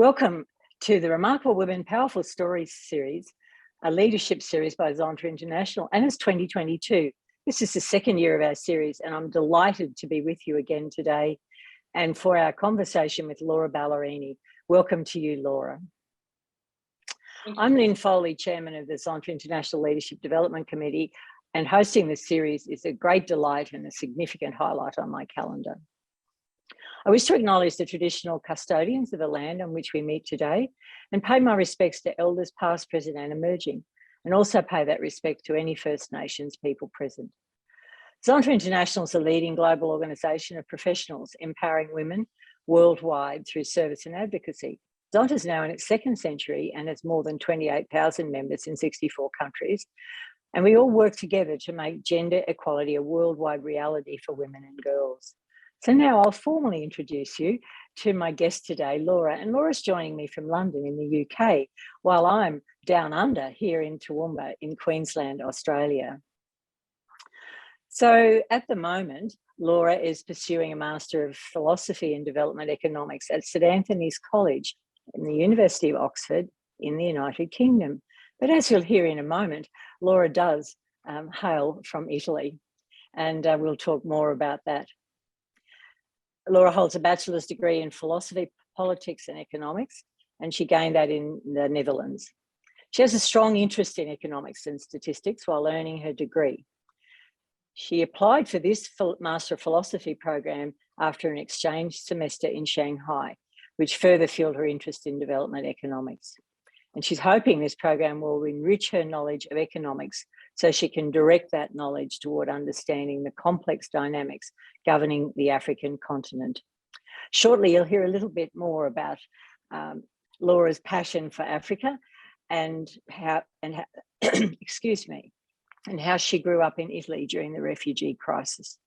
Welcome to the Remarkable Women Powerful Stories series, a leadership series by Zonta International, and it's 2022. This is the second year of our series, and I'm delighted to be with you again today and for our conversation with Laura Ballerini. Welcome to you, Laura. I'm Lynn Foley, Chairman of the Zonta International Leadership Development Committee, and hosting this series is a great delight and a significant highlight on my calendar. I wish to acknowledge the traditional custodians of the land on which we meet today and pay my respects to elders past, present and emerging, and also pay that respect to any First Nations people present. Zonta International is a leading global organisation of professionals empowering women worldwide through service and advocacy. Zonta is now in its second century and has more than 28,000 members in 64 countries. And we all work together to make gender equality a worldwide reality for women and girls. So now I'll formally introduce you to my guest today, Laura. And Laura's joining me from London in the UK, while I'm down under here in Toowoomba in Queensland, Australia. So at the moment, Laura is pursuing a Master of Philosophy and Development Economics at St Anthony's College in the University of Oxford in the United Kingdom. But as you'll hear in a moment, Laura does hail from Italy, and we'll talk more about that. Laura holds a bachelor's degree in philosophy, politics and economics, and she gained that in the Netherlands. She has a strong interest in economics and statistics while earning her degree. She applied for this Master of Philosophy program after an exchange semester in Shanghai, which further fueled her interest in development economics. And she's hoping this program will enrich her knowledge of economics so she can direct that knowledge toward understanding the complex dynamics governing the African continent. Shortly, you'll hear a little bit more about Laura's passion for Africa and how excuse me, and how she grew up in Italy during the refugee crisis.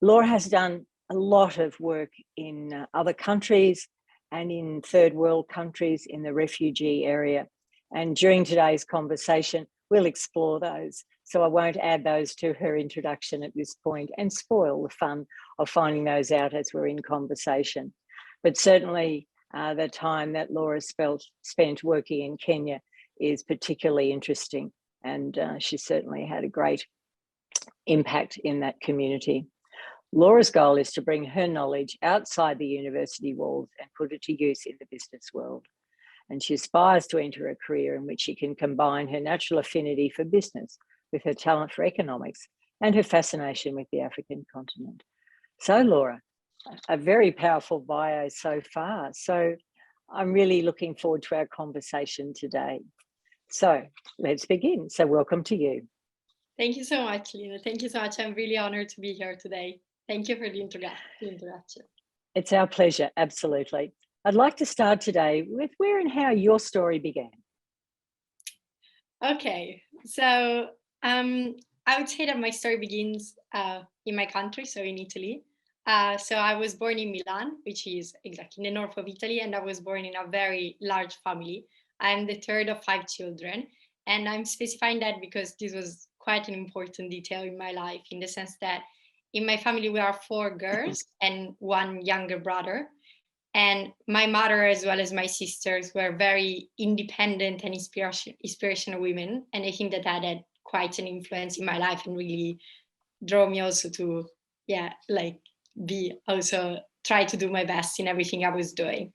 Laura has done a lot of work in other countries and in third world countries in the refugee area. And during today's conversation, we'll explore those. So I won't add those to her introduction at this point and spoil the fun of finding those out as we're in conversation. But certainly the time that Laura spent working in Kenya is particularly interesting. And she certainly had a great impact in that community. Laura's goal is to bring her knowledge outside the university walls and put it to use in the business world. And she aspires to enter a career in which she can combine her natural affinity for business with her talent for economics and her fascination with the African continent. So Laura, a very powerful bio so far. So I'm really looking forward to our conversation today. So let's begin. So welcome to you. Thank you so much, Lina. Thank you so much. I'm really honored to be here today. Thank you for the introduction. It's our pleasure, absolutely. I'd like to start today with where and how your story began. Okay, so I would say that my story begins in my country, so in Italy. So I was born in Milan, which is exactly in the north of Italy, and I was born in a very large family. I'm the third of 5 children, and I'm specifying that because this was quite an important detail in my life, in the sense that in my family, we are 4 girls and 1 younger brother. And my mother, as well as my sisters, were very independent and inspirational women. And I think that had quite an influence in my life and really drove me also to, try to do my best in everything I was doing.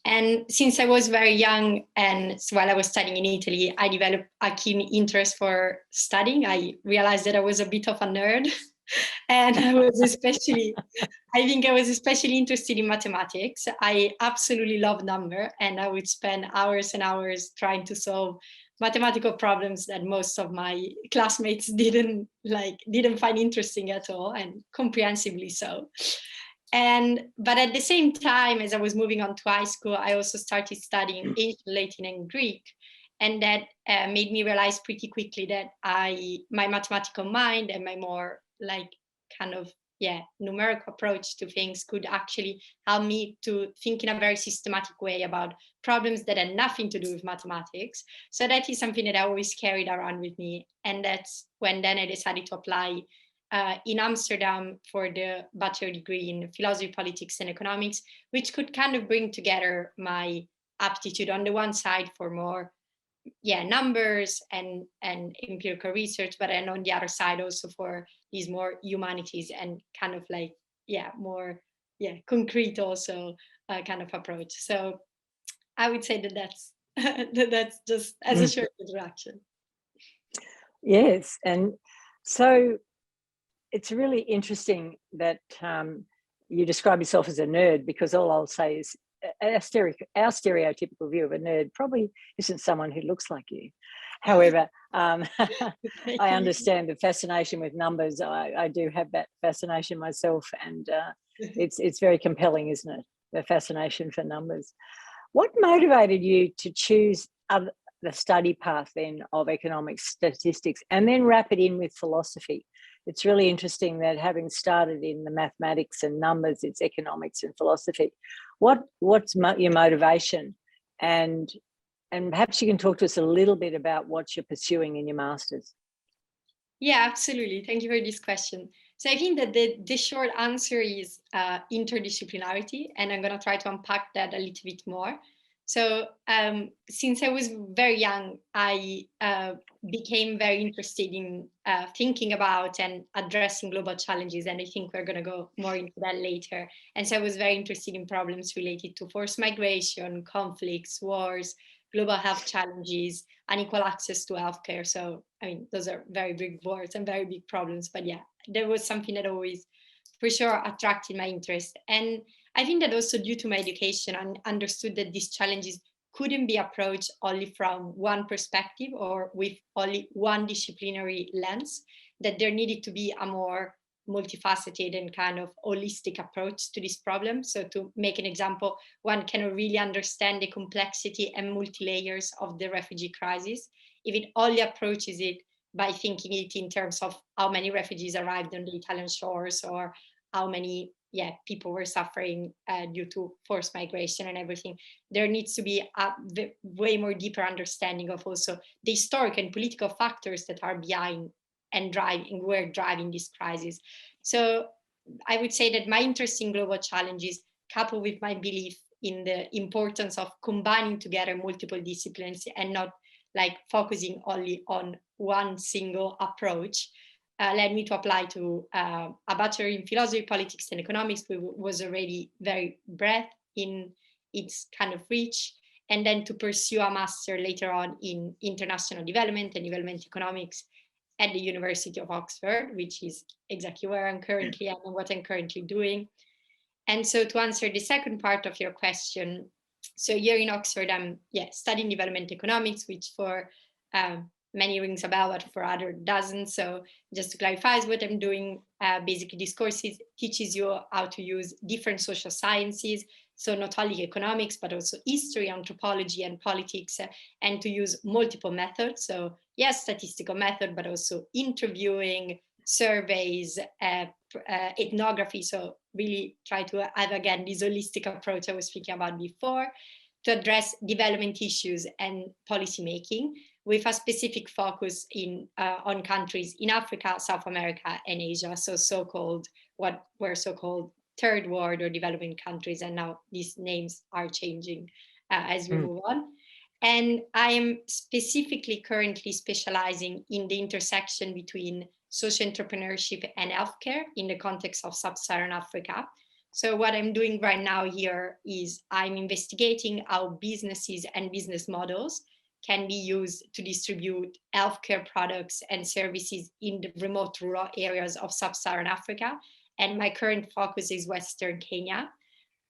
And since I was very young and while I was studying in Italy, I developed a keen interest for studying. I realized that I was a bit of a nerd. And I was especially interested in mathematics. I absolutely love number, and I would spend hours and hours trying to solve mathematical problems that most of my classmates didn't find interesting at all, and comprehensively so. But at the same time, as I was moving on to high school, I also started studying ancient Latin and Greek. And that made me realize pretty quickly that my mathematical mind and my more numerical approach to things could actually help me to think in a very systematic way about problems that had nothing to do with mathematics. So that is something that I always carried around with me. And that's when then I decided to apply in Amsterdam for the bachelor degree in philosophy, politics, and economics, which could kind of bring together my aptitude on the one side for more numbers and empirical research, but then on the other side also for these more humanities and kind of like more concrete also kind of approach. So I would say that that's that's just as a short introduction. Yes, and so it's really interesting that you describe yourself as a nerd, because all I'll say is our stereotypical view of a nerd probably isn't someone who looks like you. However, I understand the fascination with numbers. I do have that fascination myself, and it's very compelling, isn't it? The fascination for numbers. What motivated you to choose the study path then of economics, statistics, and then wrap it in with philosophy? It's really interesting that having started in the mathematics and numbers, it's economics and philosophy. What's your motivation? And perhaps you can talk to us a little bit about what you're pursuing in your master's. Yeah, absolutely. Thank you for this question. So I think that the short answer is interdisciplinarity, and I'm going to try to unpack that a little bit more. So since I was very young, I became very interested in thinking about and addressing global challenges. And I think we're going to go more into that later. And so I was very interested in problems related to forced migration, conflicts, wars, global health challenges, unequal access to healthcare. So, I mean, those are very big words and very big problems. But yeah, there was something that always, for sure, attracted my interest. And I think that also due to my education, I understood that these challenges couldn't be approached only from one perspective or with only one disciplinary lens, that there needed to be a more multifaceted and kind of holistic approach to this problem. So to make an example, one cannot really understand the complexity and multi-layers of the refugee crisis if it only approaches it by thinking it in terms of how many refugees arrived on the Italian shores or how many people were suffering due to forced migration and everything. There needs to be a way more deeper understanding of also the historic and political factors that are behind and were driving this crisis. So I would say that my interest in global challenges, coupled with my belief in the importance of combining together multiple disciplines and not like focusing only on one single approach, led me to apply to a bachelor in philosophy, politics, and economics, which was already very breadth in its kind of reach, and then to pursue a master later on in international development and development economics at the University of Oxford, which is exactly where I'm currently at and what I'm currently doing. And so to answer the second part of your question, so here in Oxford, I'm studying development economics, which for many rings a bell, but for other doesn't. So just to clarify what I'm doing, basically this course teaches you how to use different social sciences. So not only economics, but also history, anthropology, and politics, and to use multiple methods. So yes, statistical method, but also interviewing, surveys, ethnography. So really try to have, again, this holistic approach I was speaking about before to address development issues and policymaking with a specific focus on countries in Africa, South America, and Asia. So what were so-called third world or developing countries, and now these names are changing as we move on. And I am specifically currently specializing in the intersection between social entrepreneurship and healthcare in the context of sub-Saharan Africa. So what I'm doing right now here is I'm investigating how businesses and business models can be used to distribute healthcare products and services in the remote rural areas of sub-Saharan Africa. And my current focus is Western Kenya.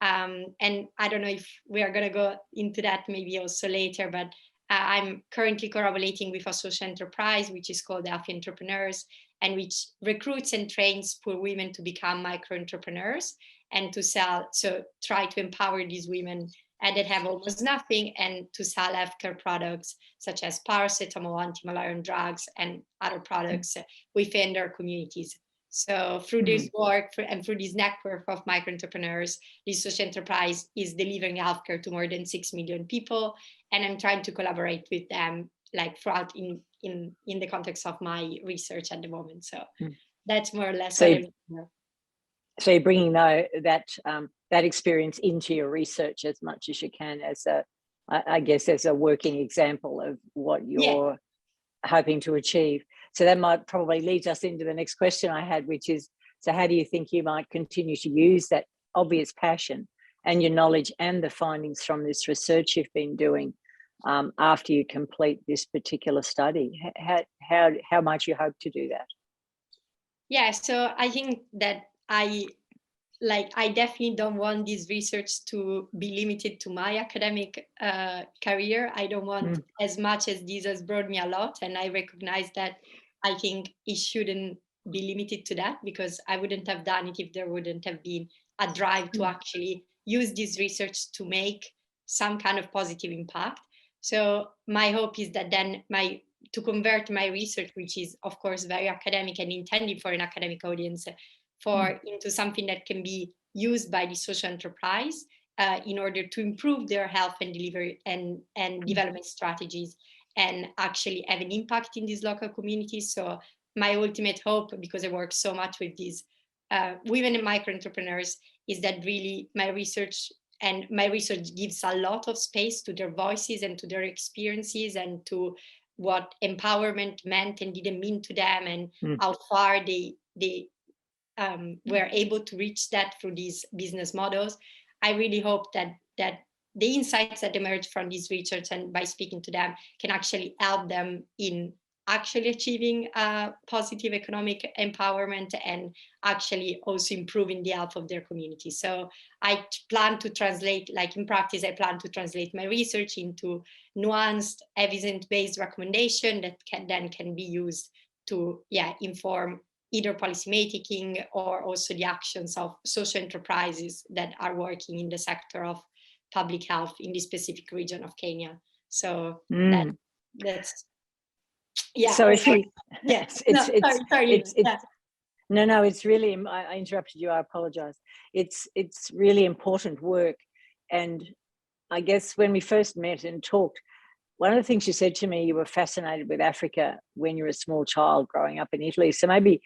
And I don't know if we are going to go into that maybe also later, but I'm currently collaborating with a social enterprise, which is called Healthy Entrepreneurs, and which recruits and trains poor women to become micro-entrepreneurs and to sell, so try to empower these women that have almost nothing and to sell healthcare products such as paracetamol, anti-malarial drugs, and other products within their communities. So through this work and through this network of micro-entrepreneurs, this social enterprise is delivering healthcare to more than 6 million people. And I'm trying to collaborate with them like throughout in the context of my research at the moment. So That's more or less So what I'm doing. So you're bringing that experience into your research as much as you can, as I guess, as a working example of what you're hoping to achieve. So that might probably lead us into the next question I had, which is, so how do you think you might continue to use that obvious passion and your knowledge and the findings from this research you've been doing after you complete this particular study? How might you hope to do that? Yeah, so I think that I definitely don't want this research to be limited to my academic career. I don't want as much as this has brought me a lot. And I recognize that I think it shouldn't be limited to that, because I wouldn't have done it if there wouldn't have been a drive to actually use this research to make some kind of positive impact. So my hope is that then to convert my research, which is of course very academic and intended for an academic audience, into something that can be used by the social enterprise in order to improve their health and delivery and development strategies, and actually have an impact in these local communities. So my ultimate hope, because I work so much with these women and micro entrepreneurs, is that really my research gives a lot of space to their voices and to their experiences and to what empowerment meant and didn't mean to them, and how far they were able to reach that through these business models. I really hope that the insights that emerge from this research, and by speaking to them, can actually help them in actually achieving positive economic empowerment and actually also improving the health of their community. So I plan to translate, like in practice, I plan to translate my research into nuanced, evidence-based recommendation that can be used to inform either policymaking or also the actions of social enterprises that are working in the sector of public health in this specific region of Kenya. So that's So if you it's really, I interrupted you, I apologize. It's really important work. And I guess when we first met and talked, one of the things you said to me, you were fascinated with Africa when you were a small child growing up in Italy. So maybe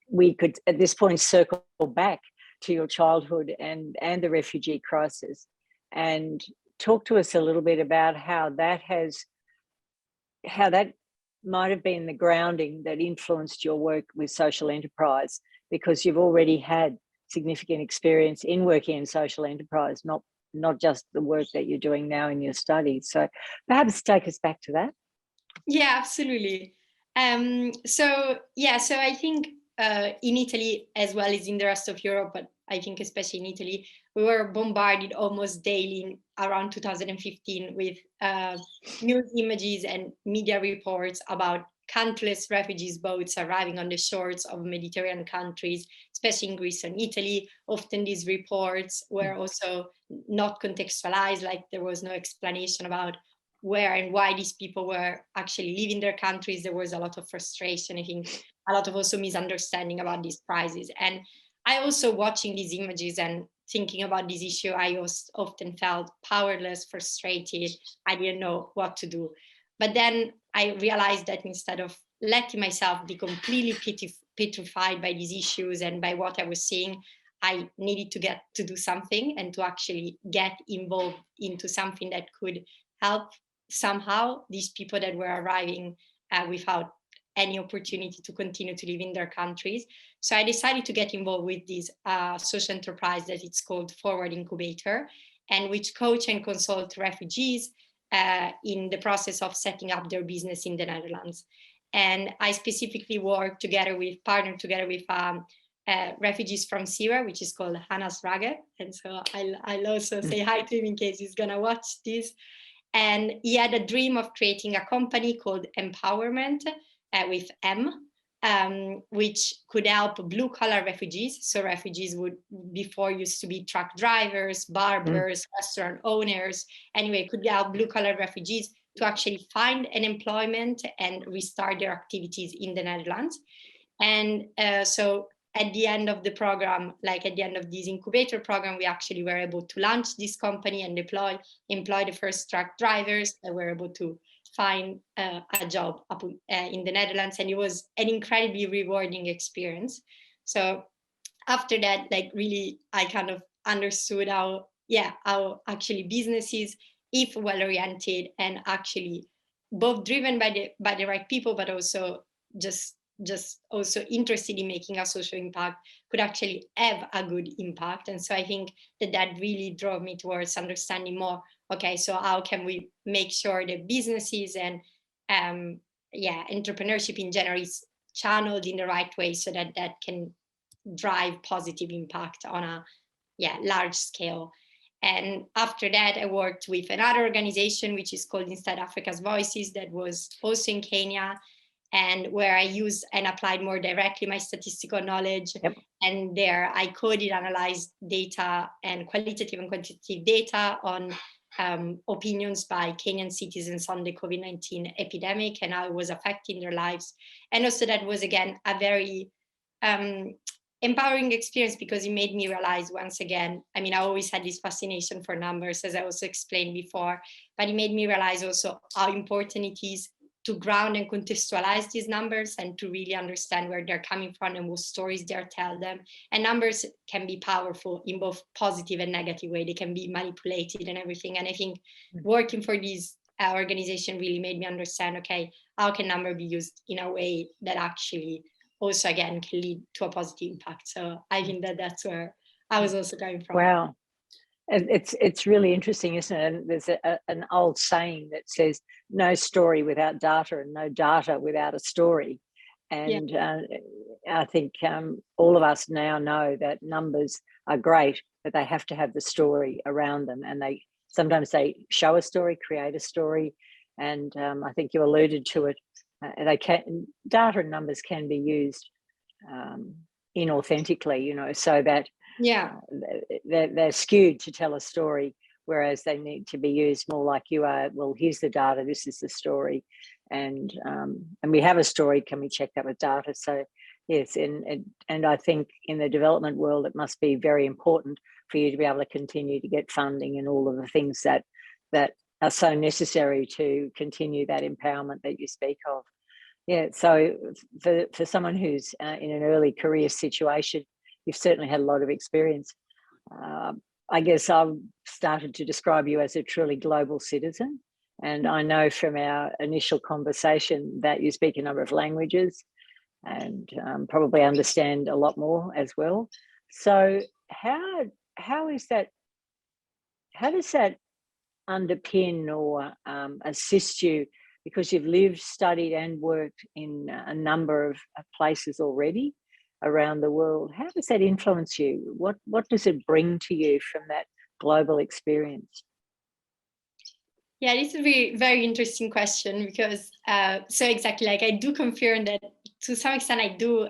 we could at this point circle back to your childhood and the refugee crisis, and talk to us a little bit about how that might have been the grounding that influenced your work with social enterprise, because you've already had significant experience in working in social enterprise, not just the work that you're doing now in your studies. So perhaps take us back to that. Yeah, absolutely. So I think in Italy, as well as in the rest of Europe, but I think especially in Italy, we were bombarded almost daily around 2015 with news images and media reports about countless refugees boats arriving on the shores of Mediterranean countries, especially in Greece and Italy. Often these reports were also not contextualized, like there was no explanation about where and why these people were actually leaving their countries. There was a lot of frustration, I think a lot of also misunderstanding about these prices. And I also, watching these images and thinking about this issue, I often felt powerless, frustrated. I didn't know what to do. But then I realized that instead of letting myself be completely petrified by these issues and by what I was seeing, I needed to get to do something and to actually get involved into something that could help somehow these people that were arriving without any opportunity to continue to live in their countries. So I decided to get involved with this social enterprise that it's called Forward Incubator, and which coach and consult refugees in the process of setting up their business in the Netherlands. And I specifically partnered together with refugees from Syria, which is called Hannes Rage. And so I'll also say hi to him in case he's gonna watch this. And he had a dream of creating a company called Mpowerment with M, which could help blue-collar refugees. So refugees would before used to be truck drivers, barbers, restaurant owners. Anyway, could help blue-collar refugees to actually find an employment and restart their activities in the Netherlands. And so at the end of the program, like at the end of this incubator program, we actually were able to launch this company and employ the first truck drivers. And we're able to find a job in the Netherlands, and it was an incredibly rewarding experience. So after that, like really, I kind of understood how actually businesses, if well oriented and actually both driven by the right people, but also just also interested in making a social impact, could actually have a good impact. And so I think that really drove me towards understanding more, okay, so how can we make sure that businesses and entrepreneurship in general is channeled in the right way, so that can drive positive impact on a large scale. And after that, I worked with another organization which is called Inside Africa's Voices, that was also in Kenya, and where I used and applied more directly my statistical knowledge. Yep. And there I coded, analyzed data and qualitative and quantitative data on opinions by Kenyan citizens on the COVID-19 epidemic and how it was affecting their lives. And also that was, again, a very empowering experience, because it made me realize once again, I mean, I always had this fascination for numbers, as I also explained before, but it made me realize also how important it is to ground and contextualize these numbers and to really understand where they're coming from and what stories they're telling them. And numbers can be powerful in both positive and negative way. They can be manipulated and everything. And I think working for these organization really made me understand, okay, how can number be used in a way that actually also, again, can lead to a positive impact. So I think that's where I was also coming from. Wow. It's really interesting, isn't it? And there's an old saying that says, no story without data and no data without a story. And I think all of us now know that numbers are great, but they have to have the story around them. And sometimes they show a story, create a story. And I think you alluded to it. Data and numbers can be used inauthentically, so that they're skewed to tell a story, whereas they need to be used more like you are. Well, here's the data, this is the story, and we have a story, can we check that with data? So yes, and I think in the development world it must be very important for you to be able to continue to get funding and all of the things that are so necessary to continue that empowerment that you speak of. Yeah, so for someone who's in an early career situation, you've certainly had a lot of experience. I guess I've started to describe you as a truly global citizen. And I know from our initial conversation that you speak a number of languages and probably understand a lot more as well. So how is that? How does that underpin or assist you? Because you've lived, studied and worked in a number of places already around the world. How does that influence you? What does it bring to you from that global experience? Yeah, it's a very, very interesting question, because so exactly, like I do confirm that to some extent I do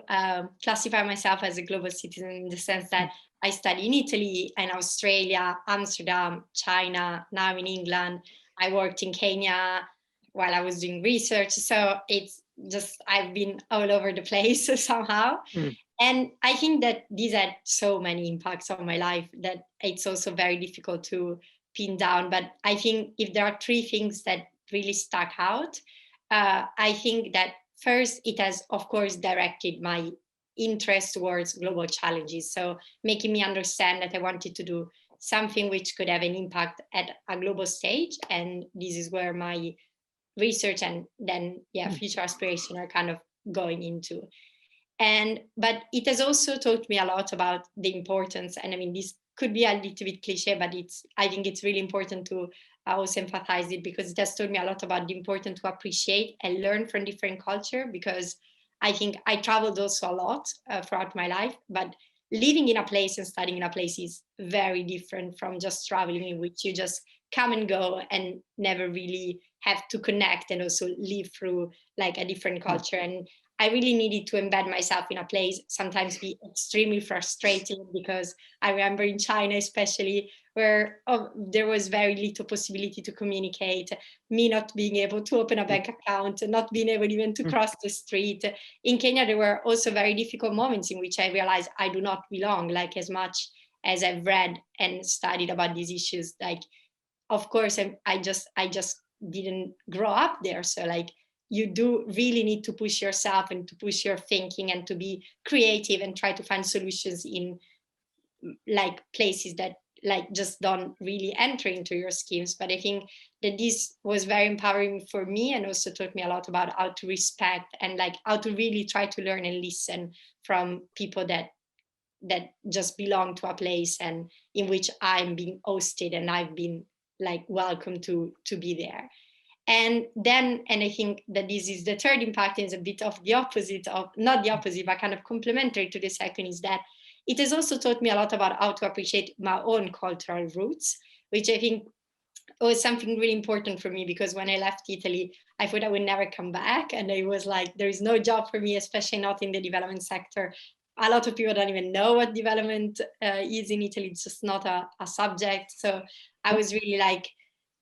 classify myself as a global citizen, in the sense that I study in Italy and Australia, Amsterdam, China, now I'm in England. I worked in Kenya while I was doing research. So it's just, I've been all over the place somehow. And I think that these had so many impacts on my life that it's also very difficult to pin down. But I think if there are three things that really stuck out, I think that first, it has, of course, directed my interest towards global challenges. So making me understand that I wanted to do something which could have an impact at a global stage. And this is where my research and then future aspiration are kind of going into. But it has also taught me a lot about the importance, and I mean, this could be a little bit cliche, but I think it's really important to also emphasize it, because it has taught me a lot about the importance to appreciate and learn from different culture, because I think I traveled also a lot throughout my life, but living in a place and studying in a place is very different from just traveling, in which you just come and go and never really have to connect and also live through like a different culture. And I really needed to embed myself in a place, sometimes be extremely frustrating, because I remember in China especially, where there was very little possibility to communicate, me not being able to open a bank account, not being able even to cross the street. In Kenya, there were also very difficult moments in which I realized I do not belong, like as much as I've read and studied about these issues. Like, of course, I just didn't grow up there. So like you do really need to push yourself and to push your thinking and to be creative and try to find solutions in like places that like just don't really enter into your schemes. But I think that this was very empowering for me, and also taught me a lot about how to respect and like how to really try to learn and listen from people that just belong to a place and in which I'm being hosted and I've been like welcome to be there. And then, and I think that this is the third impact, is a bit of the opposite of, not the opposite, but kind of complementary to the second, is that it has also taught me a lot about how to appreciate my own cultural roots, which I think was something really important for me, because when I left Italy, I thought I would never come back. And I was like, there is no job for me, especially not in the development sector. A lot of people don't even know what development is in Italy. It's just not a subject. So I was really like,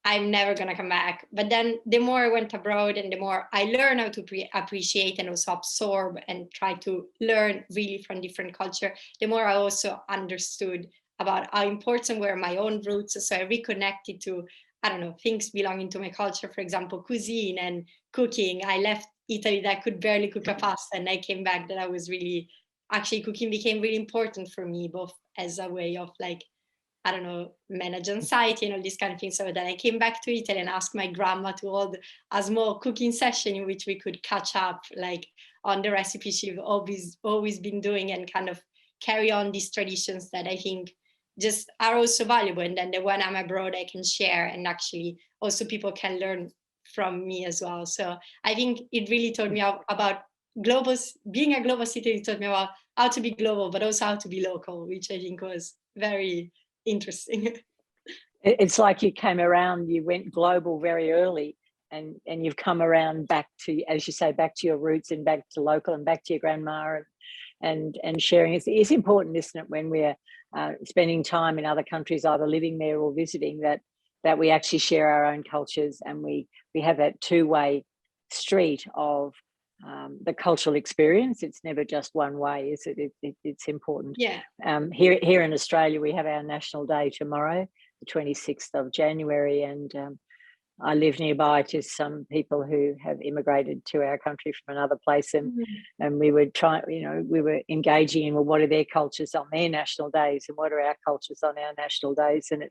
I'm never going to come back. But then the more I went abroad and the more I learned how to appreciate and also absorb and try to learn really from different culture, the more I also understood about how important were my own roots. So I reconnected to, I don't know, things belonging to my culture, for example, cuisine and cooking. I left Italy that I could barely cook a pasta, and I came back that I was really, actually cooking became really important for me, both as a way of like, I don't know, manage anxiety and all these kind of things. So then I came back to Italy and asked my grandma to hold a small cooking session in which we could catch up like on the recipes she've always been doing, and kind of carry on these traditions that I think just are also valuable. And then when I'm abroad, I can share, and actually also people can learn from me as well. So I think it really taught me about being a global citizen. It taught me about how to be global, but also how to be local, which I think was very interesting. It's like you came around, you went global very early, and you've come around back to, as you say, back to your roots and back to local and back to your grandma, and sharing. It's important, isn't it, when we're spending time in other countries, either living there or visiting, that we actually share our own cultures, and we have that two-way street of the cultural experience. It's never just one way, is it? It's important. Yeah. Here in Australia, we have our National Day tomorrow, the 26th of January, and I live nearby to some people who have immigrated to our country from another place, and we were we were engaging in, well, what are their cultures on their national days, and what are our cultures on our national days, and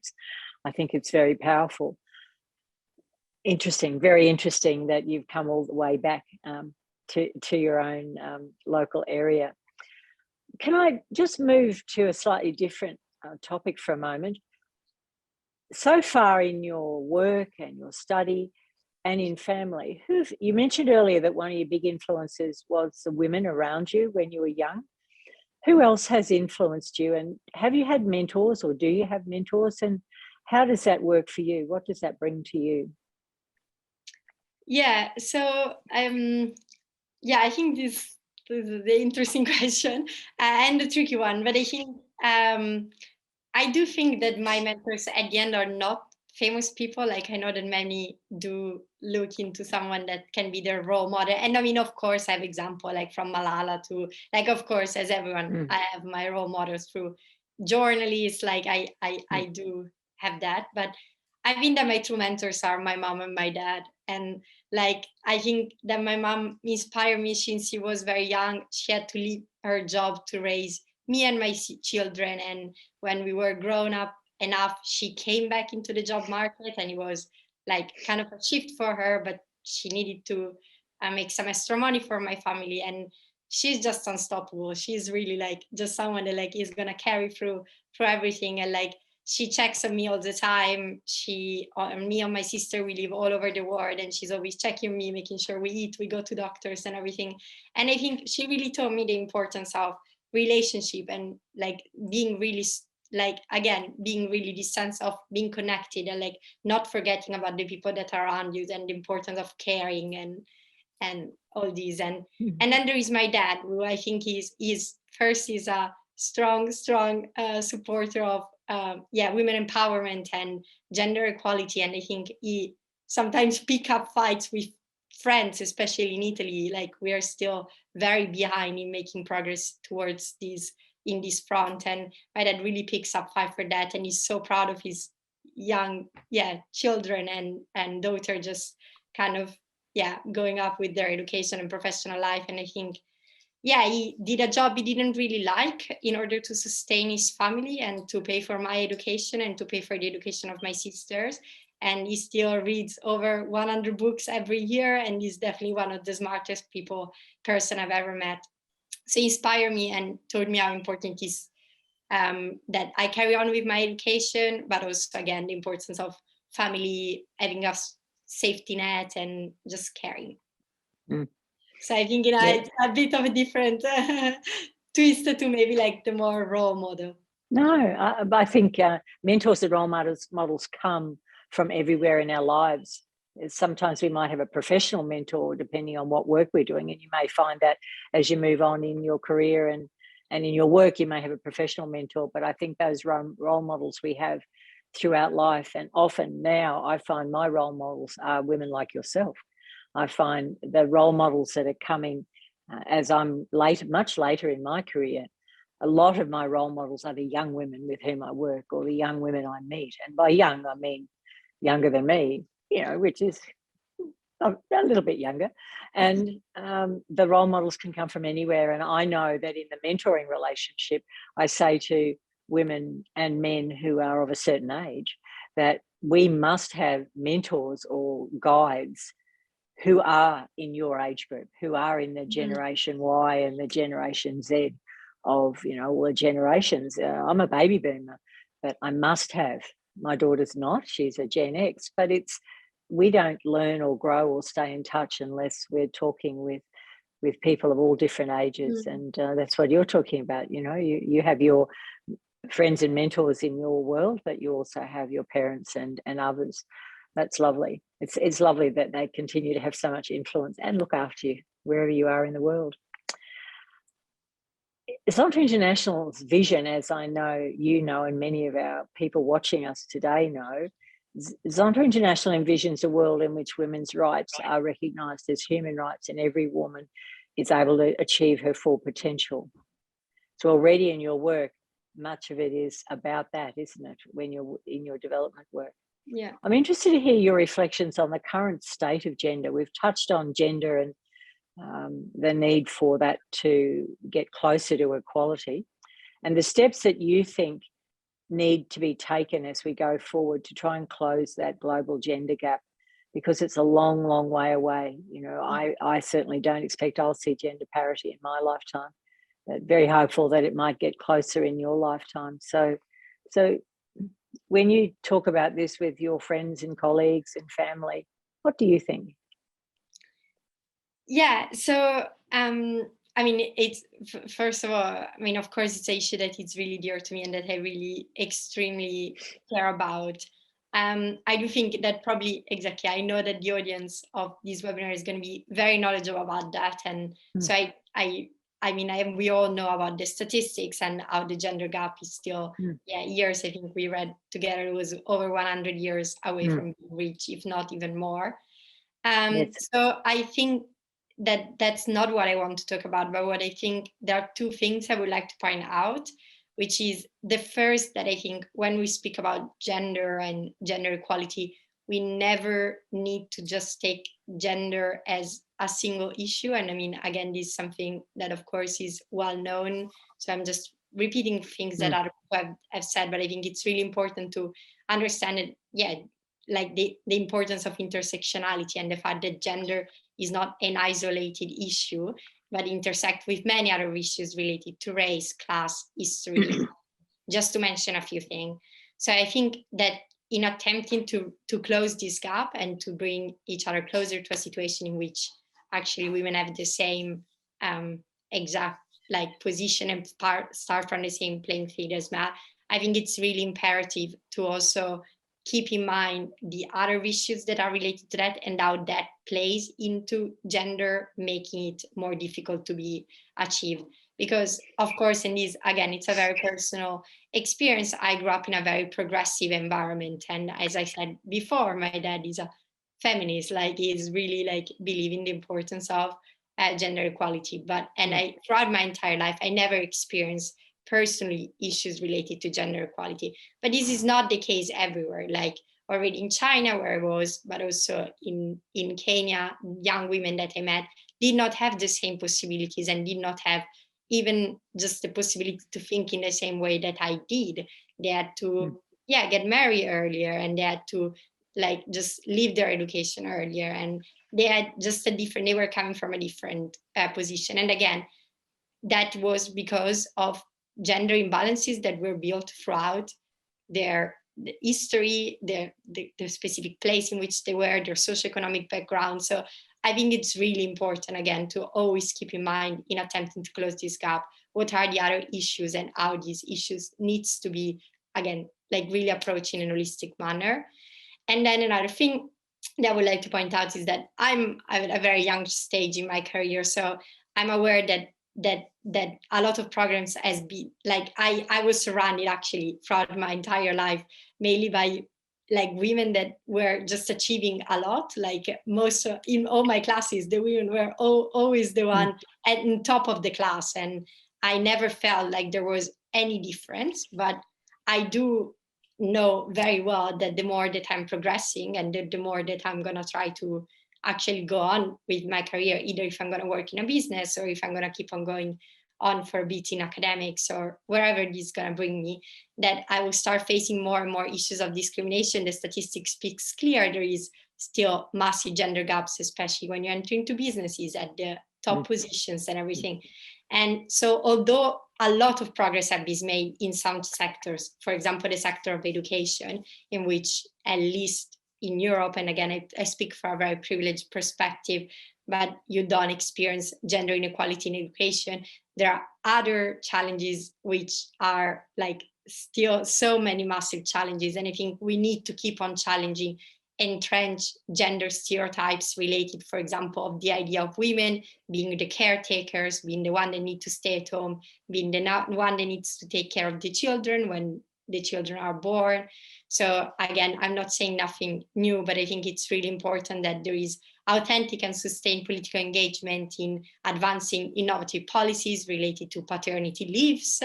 I think it's very powerful. Interesting, very interesting that you've come all the way back to your own local area. Can I just move to a slightly different topic for a moment? So far in your work and your study and in family, you mentioned earlier that one of your big influences was the women around you when you were young. Who else has influenced you, and have you had mentors, or do you have mentors, and how does that work for you? What does that bring to you? Yeah, so I think this is the interesting question and the tricky one, but I think I do think that my mentors at the end are not famous people. Like, I know that many do look into someone that can be their role model. And I mean, of course, I have example like from Malala to, like, of course, as everyone, I have my role models through journalists. Like I do have that, but I think that my true mentors are my mom and my dad. And like, I think that my mom inspired me since she was very young. She had to leave her job to raise me and my children. And when we were grown up enough, she came back into the job market, and it was like kind of a shift for her, but she needed to make some extra money for my family. And she's just unstoppable. She's really like just someone that like is gonna carry through everything. And like, she checks on me all the time. Me and my sister, we live all over the world, and she's always checking me, making sure we eat, we go to doctors and everything. And I think she really taught me the importance of relationship, and like being really, like, again, being really this sense of being connected, and like not forgetting about the people that are around you, and the importance of caring and all these. And then there is my dad, who I think is a strong supporter of women empowerment and gender equality. And I think he sometimes pick up fights with friends, especially in Italy. Like, we are still very behind in making progress towards this in this front. And my dad really picks up fight for that, and he's so proud of his young children and daughter just kind of going up with their education and professional life. And I think he did a job he didn't really like in order to sustain his family and to pay for my education and to pay for the education of my sisters. And he still reads over 100 books every year, and he's definitely one of the smartest person I've ever met. So he inspired me and told me how important it is that I carry on with my education, but also, again, the importance of family, having a safety net and just caring. So I think it's a bit of a different twist to maybe like the more role model. No, I think mentors and role models come from everywhere in our lives. Sometimes we might have a professional mentor depending on what work we're doing, and you may find that as you move on in your career and in your work, you may have a professional mentor. But I think those role models we have throughout life, and often now I find my role models are women like yourself. I find the role models that are coming as I'm much later in my career, a lot of my role models are the young women with whom I work or the young women I meet. And by young, I mean younger than me, which is a little bit younger. And the role models can come from anywhere. And I know that in the mentoring relationship, I say to women and men who are of a certain age that we must have mentors or guides who are in your age group, who are in the generation Y and the generation Z of, all the generations. I'm a baby boomer, but I must have. My daughter's not, she's a Gen X, but we don't learn or grow or stay in touch unless we're talking with people of all different ages. And that's what you're talking about. You have your friends and mentors in your world, but you also have your parents and others. That's lovely. It's lovely that they continue to have so much influence and look after you wherever you are in the world. Zonta International's vision, as I know you know and many of our people watching us today know, Zonta International envisions a world in which women's rights are recognised as human rights and every woman is able to achieve her full potential. So already in your work, much of it is about that, isn't it, when you're in your development work? Yeah. I'm interested to hear your reflections on the current state of gender. We've touched on gender and the need for that to get closer to equality, and the steps that you think need to be taken as we go forward to try and close that global gender gap, because it's a long, long way away. I certainly don't expect I'll see gender parity in my lifetime, but very hopeful that it might get closer in your lifetime. So when you talk about this with your friends and colleagues and family, what do you think? Yeah, so it's first of all, of course, it's an issue that it's really dear to me and that I really extremely care about. I do think that probably exactly, I know that the audience of this webinar is going to be very knowledgeable about that, and so we all know about the statistics and how the gender gap is still years. I think we read together it was over 100 years away from being reached, if not even more. So I think that's not what I want to talk about, but what I think there are two things I would like to point out, which is the first, that I think when we speak about gender and gender equality, we never need to just take gender as a single issue. And again, this is something that of course is well known. So I'm just repeating things that other people have said, but I think it's really important to understand it. Like the importance of intersectionality and the fact that gender is not an isolated issue, but intersect with many other issues related to race, class, history, just to mention a few things. So I think that in attempting to close this gap and to bring each other closer to a situation in which actually women have the same exact position and start from the same playing field as men, I think it's really imperative to also keep in mind the other issues that are related to that and how that plays into gender, making it more difficult to be achieved. Because of course, and this, again, it's a very personal experience. I grew up in a very progressive environment. And as I said before, my dad is a feminist, he's really believing the importance of gender equality. Throughout my entire life, I never experienced personally issues related to gender equality. But this is not the case everywhere. Like already in China where I was, but also in Kenya, young women that I met did not have the same possibilities and did not have even just the possibility to think in the same way that I did. They had to get married earlier, and they had to like just leave their education earlier, and they had just they were coming from a different position. And again, that was because of gender imbalances that were built throughout their history, the specific place in which they were, their socioeconomic background. So I think it's really important, again, to always keep in mind in attempting to close this gap, what are the other issues and how these issues needs to be, again, like really approached in a holistic manner. And then another thing that I would like to point out is that I'm at a very young stage in my career. So I'm aware that a lot of programs has been like I was surrounded actually throughout my entire life mainly by like women that were just achieving a lot. Like most in all my classes, the women were always the one at the top of the class, and I never felt like there was any difference. But I do know very well that the more that I'm progressing and the more that I'm gonna try to actually go on with my career, either if I'm going to work in a business or if I'm going to keep on going on for a bit in academics or wherever this is going to bring me, that I will start facing more and more issues of discrimination. The statistics speaks clear. There is still massive gender gaps, especially when you enter into businesses at the top positions and everything. And so although a lot of progress has been made in some sectors, for example, the sector of education, in which at least in Europe, and again, I speak from a very privileged perspective, but you don't experience gender inequality in education. There are other challenges which are like still so many massive challenges. And I think we need to keep on challenging entrenched gender stereotypes related, for example, of the idea of women being the caretakers, being the one that need to stay at home, being the one that needs to take care of the children when the children are born. So again, I'm not saying nothing new, but I think it's really important that there is authentic and sustained political engagement in advancing innovative policies related to paternity leaves,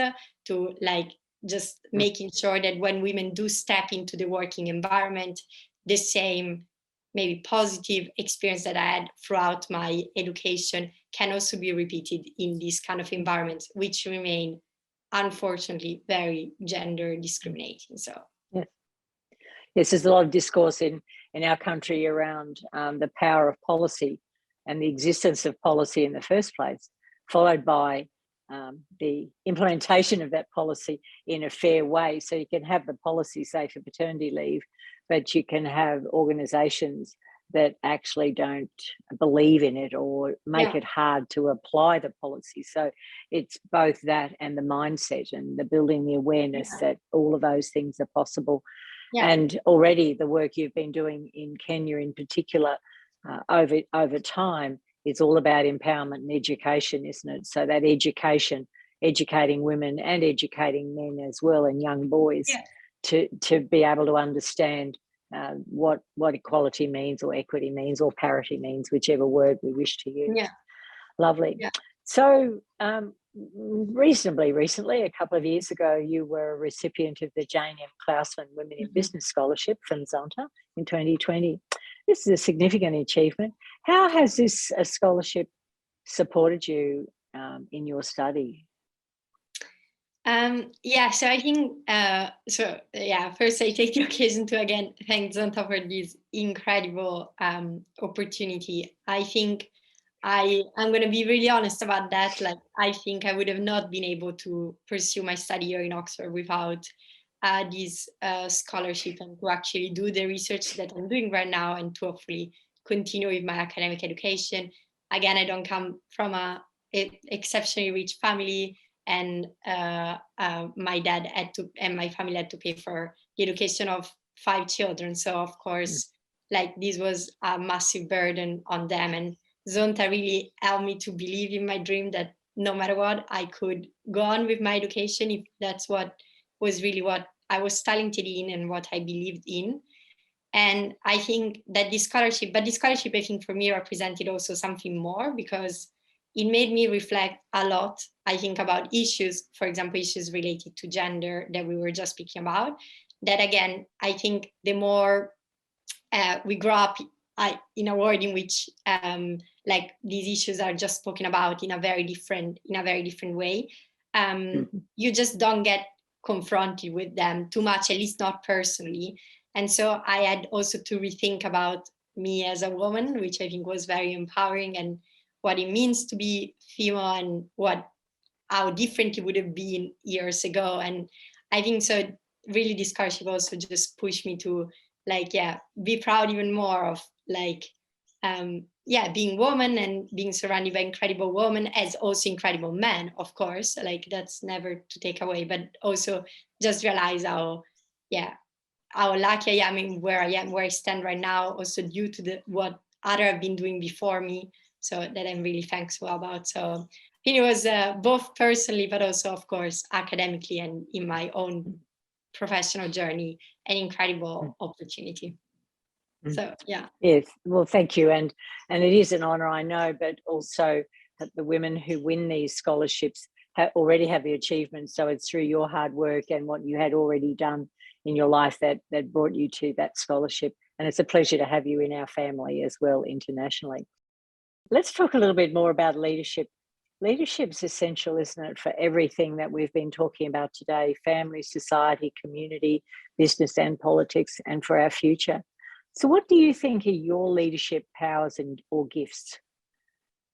to like just making sure that when women do step into the working environment, the same maybe positive experience that I had throughout my education can also be repeated in these kind of environments, which remain unfortunately very gender discriminating. So yes, there's a lot of discourse in our country around the power of policy and the existence of policy in the first place, followed by the implementation of that policy in a fair way. So you can have the policy, say, for paternity leave, but you can have organisations that actually don't believe in it or make it hard to apply the policy. So it's both that and the mindset and the building the awareness that all of those things are possible. And already the work you've been doing in Kenya in particular over time is all about empowerment and education, isn't it? So that education, educating women and educating men as well, and young boys to be able to understand what equality means or equity means or parity means, whichever word we wish to use. Lovely. So reasonably recently, a couple of years ago, you were a recipient of the Jane M. Klausman Women in Business Scholarship from Zonta in 2020. This is a significant achievement. How has this scholarship supported you in your study? So I think, first I take the occasion to again thank Zonta for this incredible opportunity. I think I'm going to be really honest about that. Like, I think I would have not been able to pursue my study here in Oxford without this scholarship and to actually do the research that I'm doing right now and to hopefully continue with my academic education. Again, I don't come from an exceptionally rich family, and my dad and my family had to pay for the education of 5 children. So of course, like this was a massive burden on them. And Zonta really helped me to believe in my dream that no matter what, I could go on with my education if that's what was really what I was talented in and what I believed in. And I think that this scholarship, I think for me represented also something more, because it made me reflect a lot, I think, about issues, for example, issues related to gender that we were just speaking about. That again, I think the more we grow up in a world in which like these issues are just spoken about in a very different way, you just don't get confronted with them too much, at least not personally. And so I had also to rethink about me as a woman, which I think was very empowering, and what it means to be female, and how different it would have been years ago. And I think so really this scholarship also just pushed me to like, yeah, be proud even more of like, yeah, being woman and being surrounded by incredible women, as also incredible men, of course, like that's never to take away, but also just realize how, yeah, how lucky I am in where I am, where I stand right now, also due to what other have been doing before me. So that I'm really thankful about. So I think it was both personally, but also, of course, academically and in my own professional journey, an incredible opportunity. So yeah. Yes, well, thank you, and it is an honour, I know, but also that the women who win these scholarships already have the achievements. So it's through your hard work and what you had already done in your life that brought you to that scholarship. And it's a pleasure to have you in our family as well internationally. Let's talk a little bit more about leadership. Leadership's essential, isn't it, for everything that we've been talking about today: family, society, community, business and politics, and for our future. So what do you think are your leadership powers or gifts,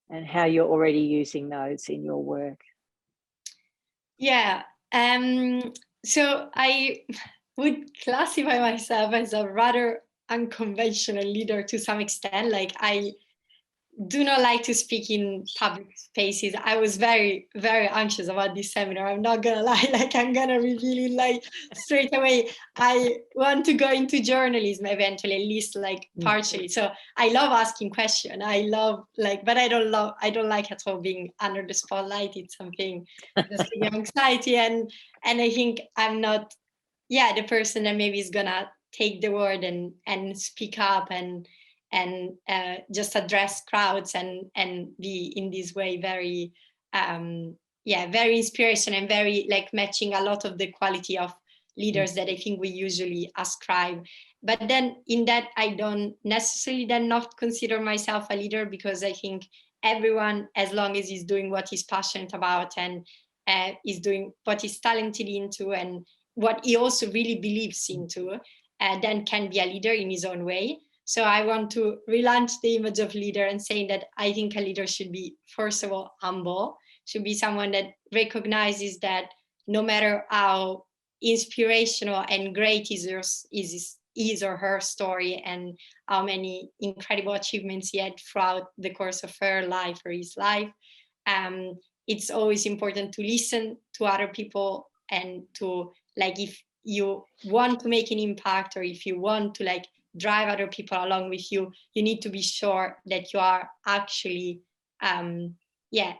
and how you're already using those in your work? Yeah, so I would classify myself as a rather unconventional leader to some extent. Like I do not like to speak in public spaces. I was very, very anxious about this seminar. I'm not gonna lie, like I'm gonna reveal it like straight away. I want to go into journalism eventually, at least like partially. So I love asking questions. I love like, but I don't like at all being under the spotlight. It's something that's giving me anxiety. And I think I'm not, yeah, the person that maybe is gonna take the word and speak up and just address crowds and be in this way very very inspirational and very like matching a lot of the quality of leaders that I think we usually ascribe. But then in that I don't necessarily then not consider myself a leader, because I think everyone, as long as he's doing what he's passionate about and is doing what he's talented into and what he also really believes into, then can be a leader in his own way. So I want to relaunch the image of leader and saying that I think a leader should be, first of all, humble, should be someone that recognizes that no matter how inspirational and great is or her story and how many incredible achievements he had throughout the course of her life or his life, it's always important to listen to other people and to, like, if you want to make an impact or if you want to like drive other people along with you, you need to be sure that you are actually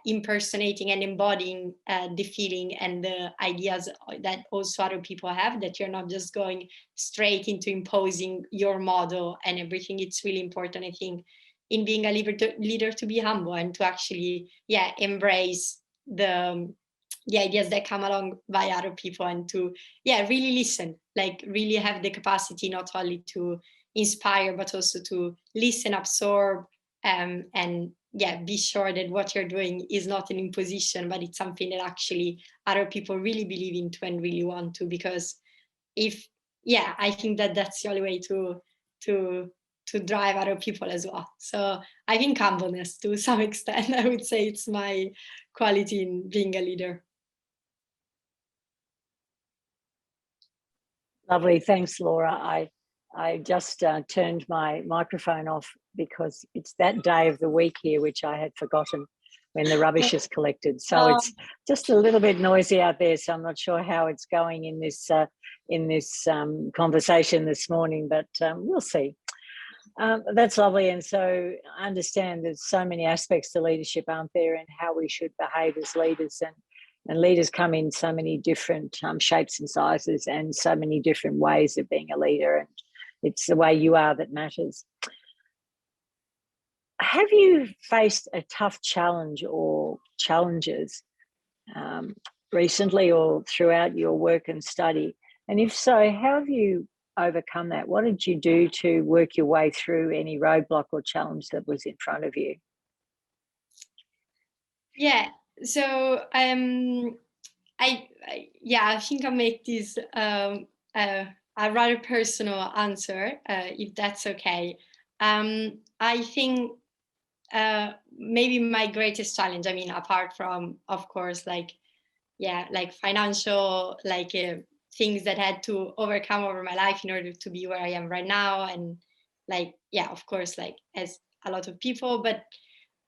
impersonating and embodying the feeling and the ideas that also other people have, that you're not just going straight into imposing your model and everything. It's really important, I think, in being a leader to be humble and to actually embrace the ideas that come along by other people, and to really listen, like really have the capacity not only to inspire but also to listen, absorb, and be sure that what you're doing is not an imposition, but it's something that actually other people really believe into and really want to. Because if I think that that's the only way to drive other people as well. So I think humbleness, to some extent, I would say it's my quality in being a leader. Lovely, thanks, Laura. I just turned my microphone off because it's that day of the week here which I had forgotten, when the rubbish is collected. So it's just a little bit noisy out there. So I'm not sure how it's going in this conversation this morning, but we'll see. That's lovely. And so I understand there's so many aspects to leadership, aren't there, and how we should behave as leaders. And leaders come in so many different shapes and sizes and so many different ways of being a leader. And it's the way you are that matters. have you faced a tough challenge or challenges recently or throughout your work and study? And if so, how have you overcome that? What did you do to work your way through any roadblock or challenge that was in front of you? Yeah. So I think I'll make this a rather personal answer, if that's okay. I think maybe my greatest challenge, I mean, apart from, of course, like financial, things that I had to overcome over my life in order to be where I am right now, and of course, like as a lot of people, but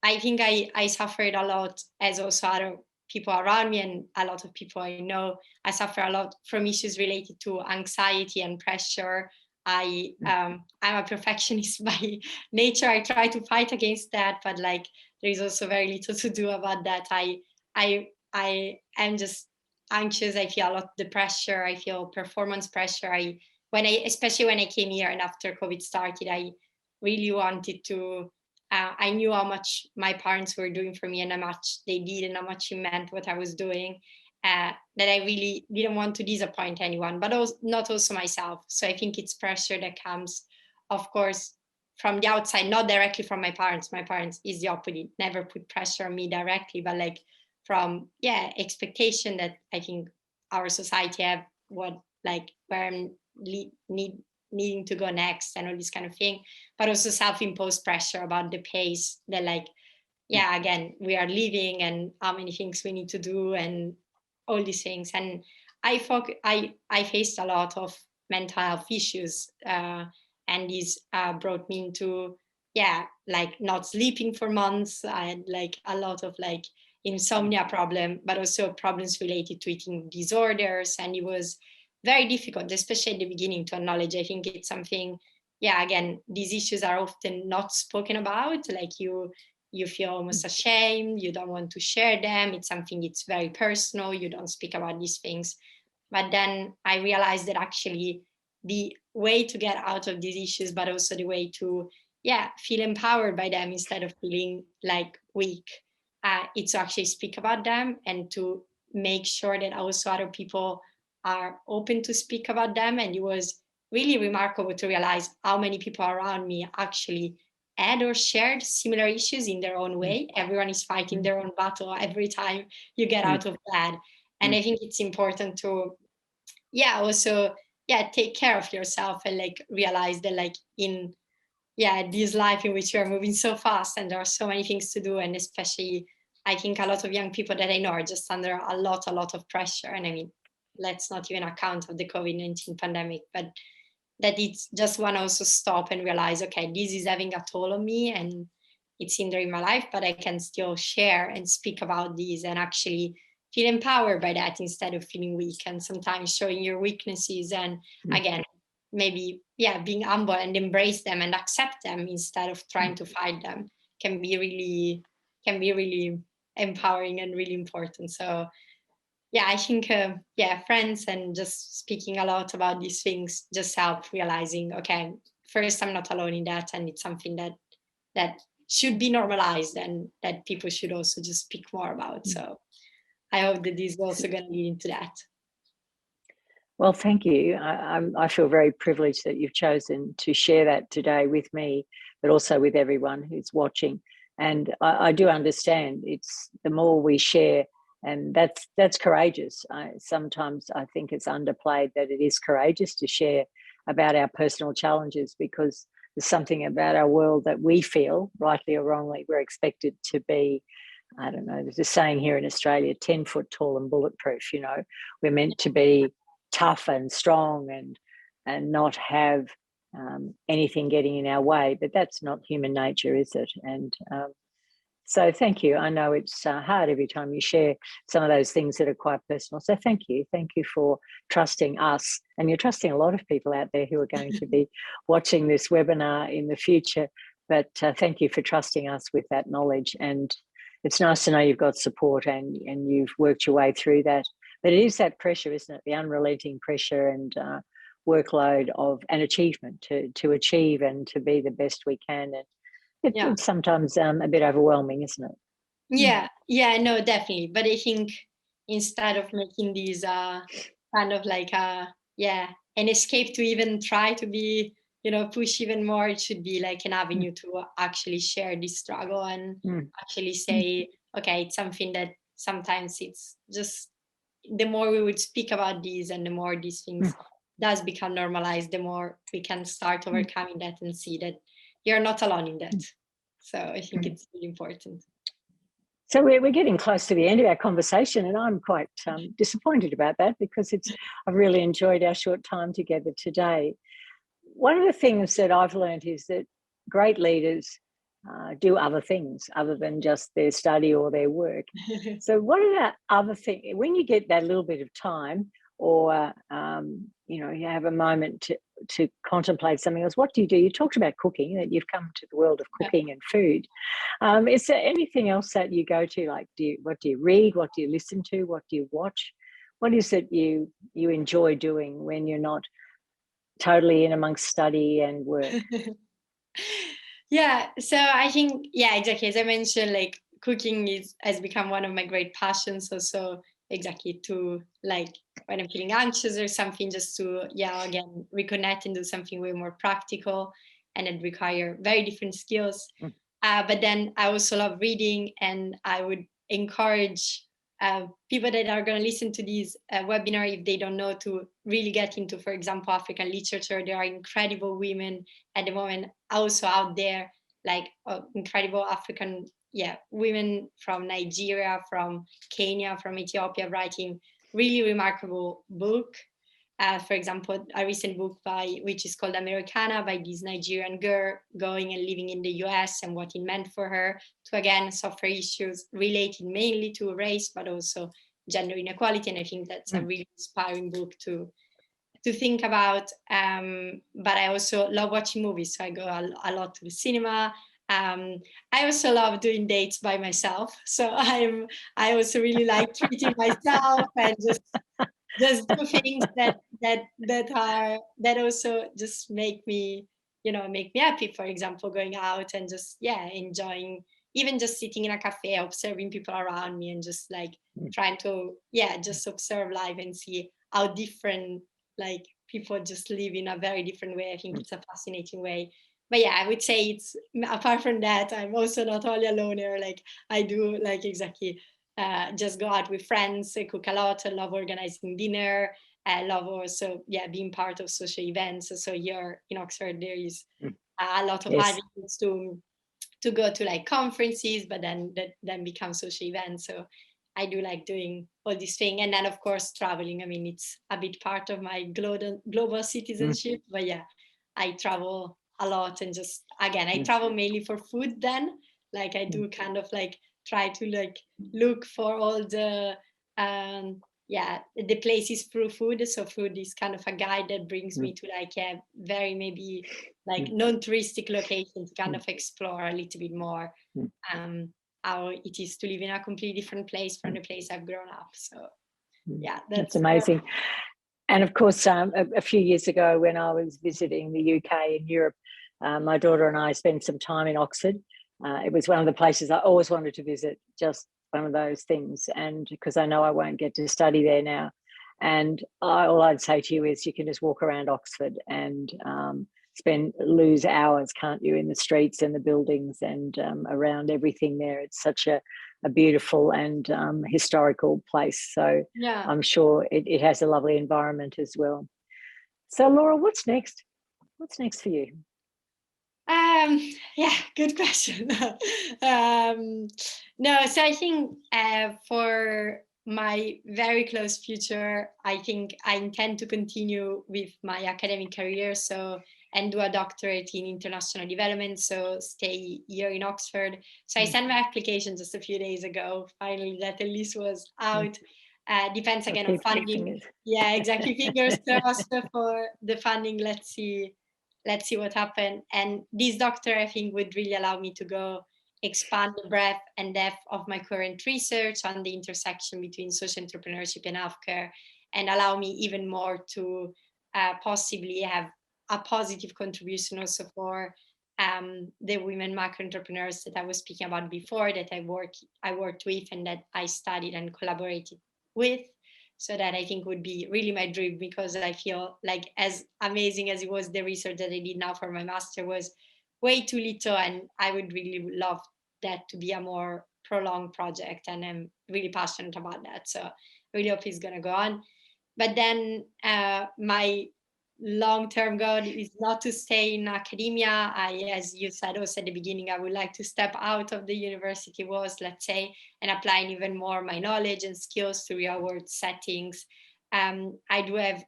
I think I suffered a lot, as also other people around me and a lot of people I know. I suffer a lot from issues related to anxiety and pressure. I'm a perfectionist by nature. I try to fight against that, but like there is also very little to do about that. I am just anxious. I feel a lot of the pressure. I feel performance pressure. Especially when I came here and after COVID started, I really wanted to. I knew how much my parents were doing for me and how much they did and how much it meant what I was doing. That I really didn't want to disappoint anyone, but also, not also myself. So I think it's pressure that comes, of course, from the outside, not directly from my parents. My parents is the opposite, never put pressure on me directly, but like from expectation that I think our society have, what like where I'm needing to go next and all this kind of thing, but also self-imposed pressure about the pace that again we are living and how many things we need to do and all these things. And I faced a lot of mental health issues, and this brought me into not sleeping for months. I had like a lot of like insomnia problem, but also problems related to eating disorders, and it was very difficult, especially at the beginning, to acknowledge. I think it's something, again, these issues are often not spoken about. Like you feel almost ashamed, you don't want to share them, it's something, it's very personal, you don't speak about these things. But then I realized that actually the way to get out of these issues, but also the way to feel empowered by them instead of feeling like weak, it's to actually speak about them and to make sure that also other people are open to speak about them. And it was really remarkable to realize how many people around me actually had or shared similar issues in their own way. Everyone is fighting their own battle every time you get out of bed. And I think it's important to also take care of yourself and like realize that like in this life in which you are moving so fast and there are so many things to do, and especially I think a lot of young people that I know are just under a lot of pressure. And I mean, let's not even account of the COVID-19 pandemic, but that it's just want to also stop and realize, okay, this is having a toll on me and it's hindering my life, but I can still share and speak about these and actually feel empowered by that instead of feeling weak. And sometimes showing your weaknesses and again, maybe being humble and embrace them and accept them instead of trying to fight them can be really empowering and really important. So I think friends and just speaking a lot about these things just help realizing, okay, first, I'm not alone in that, and it's something that should be normalized and that people should also just speak more about. So I hope that this is also going to lead into that. Well, thank you. I feel very privileged that you've chosen to share that today with me, but also with everyone who's watching. And I do understand it's the more we share, and that's courageous. Sometimes I think it's underplayed that it is courageous to share about our personal challenges, because there's something about our world that we feel, rightly or wrongly, we're expected to be, I don't know, there's a saying here in Australia, 10 foot tall and bulletproof. You know, we're meant to be tough and strong and not have anything getting in our way, but that's not human nature, is it? And so thank you. I know it's hard every time you share some of those things that are quite personal. So thank you for trusting us, and you're trusting a lot of people out there who are going to be watching this webinar in the future. But thank you for trusting us with that knowledge. And it's nice to know you've got support and you've worked your way through that. But it is that pressure, isn't it? The unrelenting pressure and workload of an achievement to achieve and to be the best we can. And It's sometimes a bit overwhelming, isn't it? Yeah, no, definitely. But I think instead of making these kind of like an escape to even try to be, push even more, it should be like an avenue to actually share this struggle and actually say, okay, it's something that sometimes it's just the more we would speak about these and the more these things does become normalized, the more we can start overcoming that and see that you're not alone in that. So I think it's really important. So we're getting close to the end of our conversation, and I'm quite disappointed about that because I've really enjoyed our short time together today. One of the things that I've learned is that great leaders do other things other than just their study or their work. So what are the other things, when you get that little bit of time or, you have a moment to contemplate something else, what do? You talked about cooking, that you've come to the world of cooking and food. Is there anything else that you go to? Like, what do you read? What do you listen to? What do you watch? What is it you enjoy doing when you're not totally in amongst study and work? So I think, exactly. As I mentioned, like cooking has become one of my great passions. Also, exactly to like when I'm feeling anxious or something, just to again reconnect and do something way more practical, and it require very different skills. But then I also love reading, and I would encourage people that are going to listen to this webinar, if they don't know, to really get into, for example, African literature. There are incredible women at the moment also out there, like incredible African women from Nigeria, from Kenya, from Ethiopia, writing really remarkable book. For example, a recent book which is called Americana, by this Nigerian girl going and living in the US and what it meant for her to, again, suffer issues related mainly to race, but also gender inequality. And I think that's a really inspiring book to think about. But I also love watching movies. So I go a lot to the cinema. I also love doing dates by myself. So I also really like treating myself and just do things that also just make me happy. For example, going out and just enjoying, even just sitting in a cafe, observing people around me, and just like trying to just observe life and see how different like people just live in a very different way. I think it's a fascinating way. But I would say it's, apart from that, I'm also not only a loner. Like I do like exactly just go out with friends, cook a lot. I love organizing dinner. I love also being part of social events. So here in Oxford there is a lot of avenues to go to like conferences, but then that then become social events. So I do like doing all this thing. And then of course traveling. I mean, it's a bit part of my global citizenship. But I travel a lot, and just again I travel mainly for food. Then like I do kind of like try to like look for all the the places through food. So food is kind of a guide that brings me to like a very maybe like non-touristic location to kind of explore a little bit more how it is to live in a completely different place from the place I've grown up. So that's amazing. And of course, a few years ago when I was visiting the UK and Europe, my daughter and I spent some time in Oxford. It was one of the places I always wanted to visit, just one of those things. And because I know I won't get to study there now. And all I'd say to you is you can just walk around Oxford and lose hours, can't you, in the streets and the buildings and around everything there. It's such a beautiful and historical place. So I'm sure it has a lovely environment as well. So Laura, what's next? What's next for you? Good question. No, so I think for my very close future, I think I intend to continue with my academic career. And do a doctorate in international development. So stay here in Oxford. So I sent my application just a few days ago. Finally, that at least was out. Depends again on funding. Yeah, exactly. Fingers crossed for the funding. Let's see what happens. And this doctor, I think, would really allow me to go expand the breadth and depth of my current research on the intersection between social entrepreneurship and healthcare, and allow me even more to possibly have a positive contribution also for the women macro entrepreneurs that I was speaking about before, that I worked with and that I studied and collaborated with. So that I think would be really my dream, because I feel like, as amazing as it was, the research that I did now for my master was way too little, and I would really love that to be a more prolonged project, and I'm really passionate about that. So I really hope it's going to go on. But then my long-term goal is not to stay in academia. As you said also at the beginning, I would like to step out of the university walls, let's say, and applying even more my knowledge and skills to real-world settings. I do have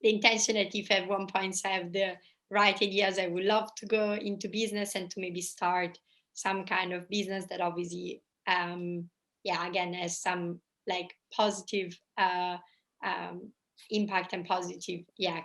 the intention that if at one point I have the right ideas, I would love to go into business and to maybe start some kind of business that obviously, again, has some like positive impact and positive,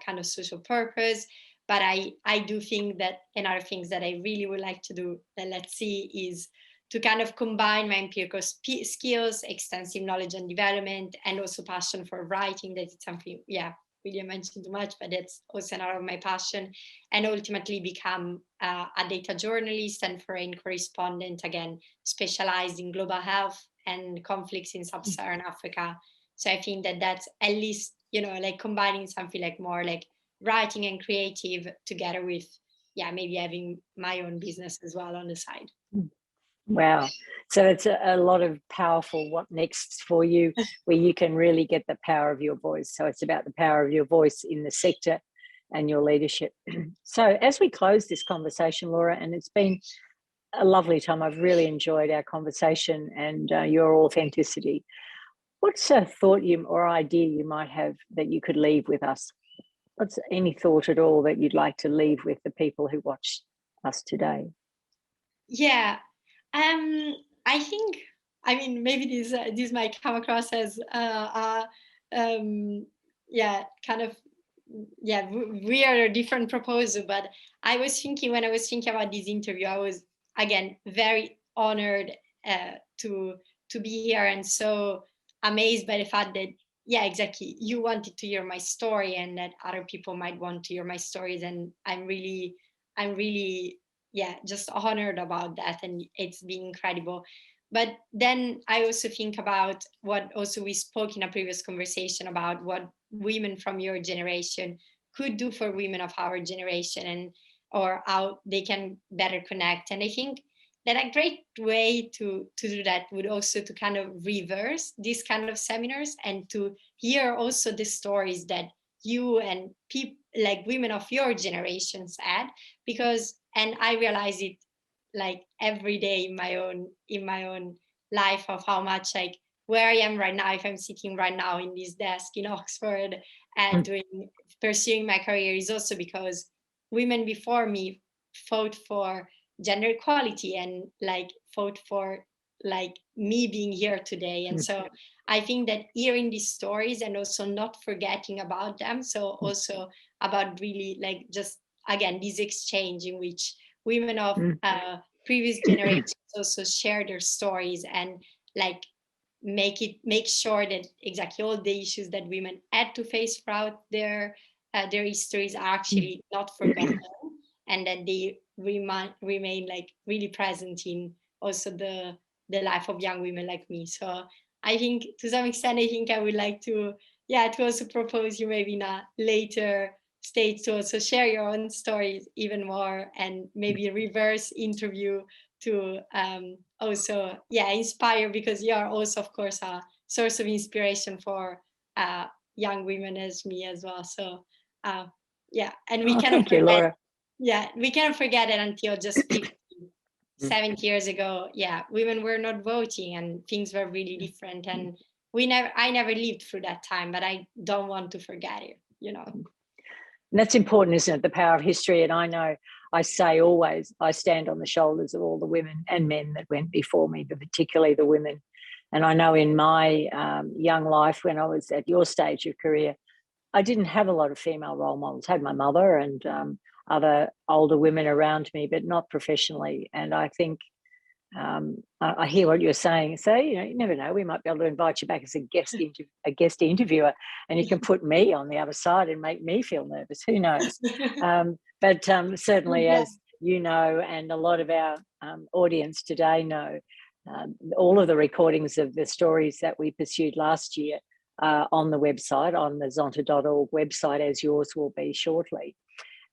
kind of social purpose. But I do think that another things that I really would like to do, that let's see, is to kind of combine my empirical skills, extensive knowledge and development, and also passion for writing. That it's something, really I mentioned too much, but it's also another of my passion, and ultimately become a data journalist and foreign correspondent, again, specialized in global health and conflicts in sub-Saharan Africa. So I think that that's at least, like combining something like more like writing and creative together with, maybe having my own business as well on the side. Wow. So it's a lot of powerful what next for you, where you can really get the power of your voice. So it's about the power of your voice in the sector and your leadership. So as we close this conversation, Laura, and it's been a lovely time, I've really enjoyed our conversation and your authenticity. What's a thought or idea you might have that you could leave with us? What's any thought at all that you'd like to leave with the people who watch us today? Yeah. I think, maybe this might come across as weird or different proposal, but I was thinking, when I was thinking about this interview, I was again very honored to be here, and so amazed by the fact that exactly, you wanted to hear my story, and that other people might want to hear my stories, and I'm really just honored about that, and it's been incredible. But then I also think about what also we spoke in a previous conversation about what women from your generation could do for women of our generation, and or how they can better connect. And I think that a great way to do that would also to kind of reverse these kind of seminars, and to hear also the stories that you and people like women of your generations had, because, and I realize it like every day in my own life, of how much, like, where I am right now, if I'm sitting right now in this desk in Oxford and pursuing my career, is also because women before me fought for gender equality, and like fought for like me being here today. And so I think that hearing these stories and also not forgetting about them, so also about really like just again this exchange in which women of previous generations also share their stories, and like make sure that exactly all the issues that women had to face throughout their histories are actually not forgotten, and that they remain like really present in also the life of young women like me. So I think to some extent, I think I would like to also propose you maybe in a later stage to also share your own stories even more, and maybe a reverse interview to also inspire, because you are also of course a source of inspiration for young women as me as well. So and we cannot forget, Laura. we cannot forget it until just 70 years ago, women were not voting and things were really different, and I never lived through that time, but I don't want to forget it, And that's important, isn't it? The power of history. And I know I say always, I stand on the shoulders of all the women and men that went before me, but particularly the women. And I know in my young life, when I was at your stage of career, I didn't have a lot of female role models. I had my mother and other older women around me, but not professionally. And I think I hear what you're saying. So, you never know. We might be able to invite you back as a guest interviewer, and you can put me on the other side and make me feel nervous. Who knows? But certainly, as you know, and a lot of our audience today know, all of the recordings of the stories that we pursued last year on the website, on the zonta.org website, as yours will be shortly.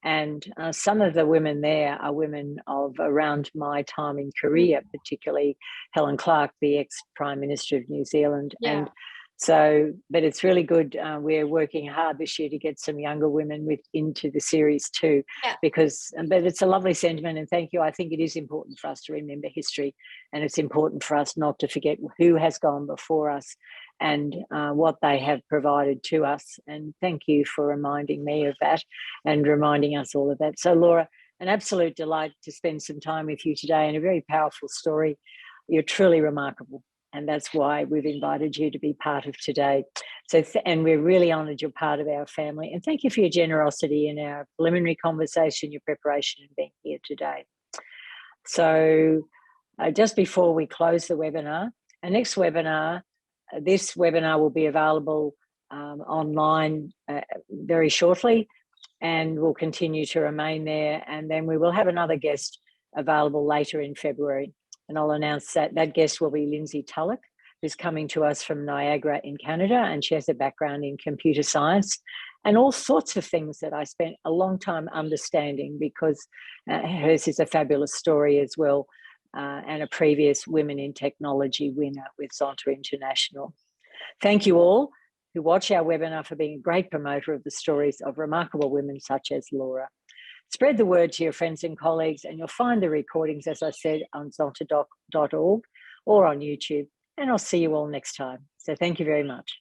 And some of the women there are women of around my time in Korea, particularly Helen Clark, the ex-Prime Minister of New Zealand. Yeah. And so, but it's really good. We're working hard this year to get some younger women into the series too, because, but it's a lovely sentiment, and thank you. I think it is important for us to remember history, and it's important for us not to forget who has gone before us and what they have provided to us. And thank you for reminding me of that and reminding us all of that. So Laura, an absolute delight to spend some time with you today, and a very powerful story. You're truly remarkable. And that's why we've invited you to be part of today. So, and we're really honoured you're part of our family. And thank you for your generosity in our preliminary conversation, your preparation, and being here today. So, just before we close the webinar, our next webinar, this webinar will be available online very shortly, and will continue to remain there. And then we will have another guest available later in February. And I'll announce that that guest will be Lindsay Tulloch, who's coming to us from Niagara in Canada, and she has a background in computer science and all sorts of things that I spent a long time understanding, because hers is a fabulous story as well, and a previous Women in Technology winner with Zonta International. Thank you all who watch our webinar for being a great promoter of the stories of remarkable women such as Laura. Spread the word to your friends and colleagues, and you'll find the recordings, as I said, on zonta.org or on YouTube. And I'll see you all next time. So thank you very much.